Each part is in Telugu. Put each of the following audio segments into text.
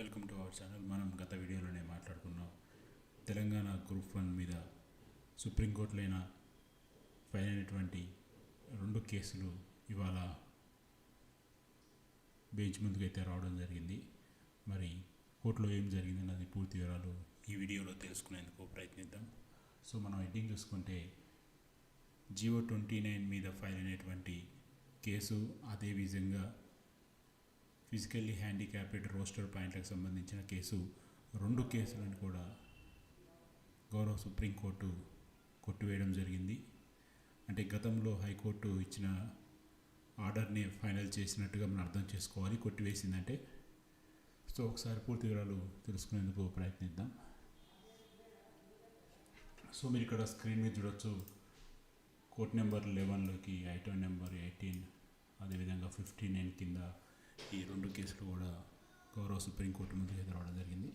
Welcome to our channel. మనం గత వీడియోలోనే మాట్లాడుకున్నాం తెలంగాణ గ్రూప్ 1 మీద సుప్రీంకోర్టులో ఫైల్ అయినటువంటి 2 కేసులు ఇవాళ బెంచ్ ముందుకైతే రావడం జరిగింది. మరి కోర్టులో ఏం జరిగిందన్నది పూర్తి వివరాలు ఈ వీడియోలో తెలుసుకునేందుకు ప్రయత్నిద్దాం. సో మనం హెడ్డింగ్ చూసుకుంటే జియో 29 మీద ఫైల్ అయినటువంటి కేసు, అదేవిధంగా ఫిజికల్లీ హ్యాండిక్యాప్డ్ రోస్టర్ పాయింట్లకు సంబంధించిన కేసు, 2 కేసులను కూడా గౌరవ సుప్రీంకోర్టు కొట్టివేయడం జరిగింది. అంటే గతంలో హైకోర్టు ఇచ్చిన ఆర్డర్ని ఫైనల్ చేసినట్టుగా మనం అర్థం చేసుకోవాలి. కొట్టివేసిందంటే సో ఒకసారి పూర్తి వివరాలు తెలుసుకునేందుకు ప్రయత్నిద్దాం. సో మీరు ఇక్కడ స్క్రీన్ మీద చూడొచ్చు. కోర్ట్ నెంబర్ 11లోకి ఐటమ్ నెంబర్ 18 అదేవిధంగా 59 కింద ఈ 2 కేసులు కూడా గౌరవ సుప్రీంకోర్టు ముందుకు రావడం జరిగింది.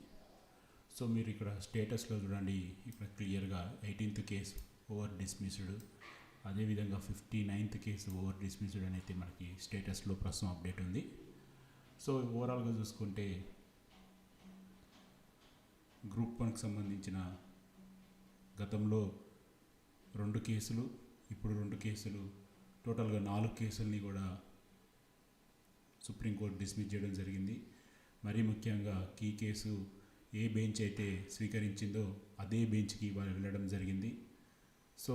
సో మీరు ఇక్కడ స్టేటస్లో చూడండి, ఇక్కడ క్లియర్గా 18th కేసు ఓవర్ డిస్మిస్డ్, అదేవిధంగా 59th కేసు ఓవర్ డిస్మిస్డ్ అని అయితే మనకి స్టేటస్లో ప్రస్తుతం అప్డేట్ ఉంది. సో ఓవరాల్గా చూసుకుంటే గ్రూప్ 1కి సంబంధించిన గతంలో 2 కేసులు, ఇప్పుడు 2 కేసులు, టోటల్గా 4 కేసుల్ని కూడా సుప్రీంకోర్టు డిస్మిస్ చేయడం జరిగింది. మరీ ముఖ్యంగా కీ కేసు ఏ బెంచ్ అయితే స్వీకరించిందో అదే బెంచ్కి ఇవాళ వెళ్ళడం జరిగింది. సో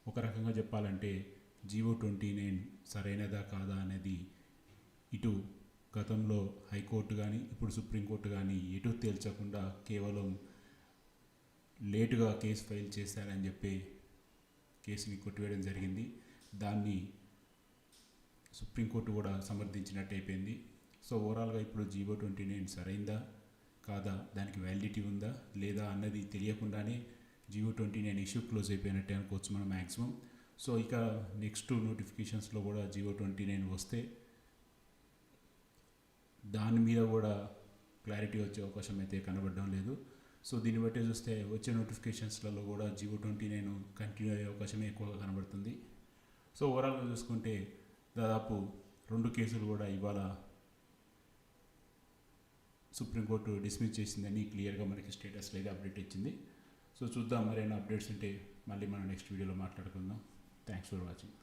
ఒక రకంగా చెప్పాలంటే జియో 29 సరైనదా కాదా అనేది ఇటు గతంలో హైకోర్టు కానీ ఇప్పుడు సుప్రీంకోర్టు కానీ ఎటు తేల్చకుండా కేవలం లేటుగా కేసు ఫైల్ చేశారని చెప్పి కేసుని కొట్టివేయడం జరిగింది. దాన్ని సుప్రీంకోర్టు కూడా సమర్థించినట్టు అయిపోయింది. సో ఓవరాల్గా ఇప్పుడు జియో 29 సరైందా కాదా, దానికి వ్యాలిడిటీ ఉందా లేదా అన్నది తెలియకుండానే జియో 29 ఇష్యూ క్లోజ్ అయిపోయినట్టే అనుకోవచ్చు మనం మ్యాక్సిమం. సో ఇక నెక్స్ట్ నోటిఫికేషన్స్లో కూడా జియో 29 వస్తే దాని మీద కూడా క్లారిటీ వచ్చే అవకాశం అయితే కనబడడం లేదు. సో దీన్ని బట్టి చూస్తే వచ్చే నోటిఫికేషన్స్లలో కూడా జియో 29 కంటిన్యూ అయ్యే అవకాశమే ఎక్కువగా కనబడుతుంది. సో ఓవరాల్గా చూసుకుంటే దాదాపు 2 కేసులు కూడా ఇవాళ సుప్రీంకోర్టు డిస్మిస్ చేసిందని క్లియర్గా మనకి స్టేటస్లో అయితే అప్డేట్ ఇచ్చింది. సో చూద్దాం, మరైనా అప్డేట్స్ ఉంటే మళ్ళీ మనం నెక్స్ట్ వీడియోలో మాట్లాడుకుందాం. Thanks for watching.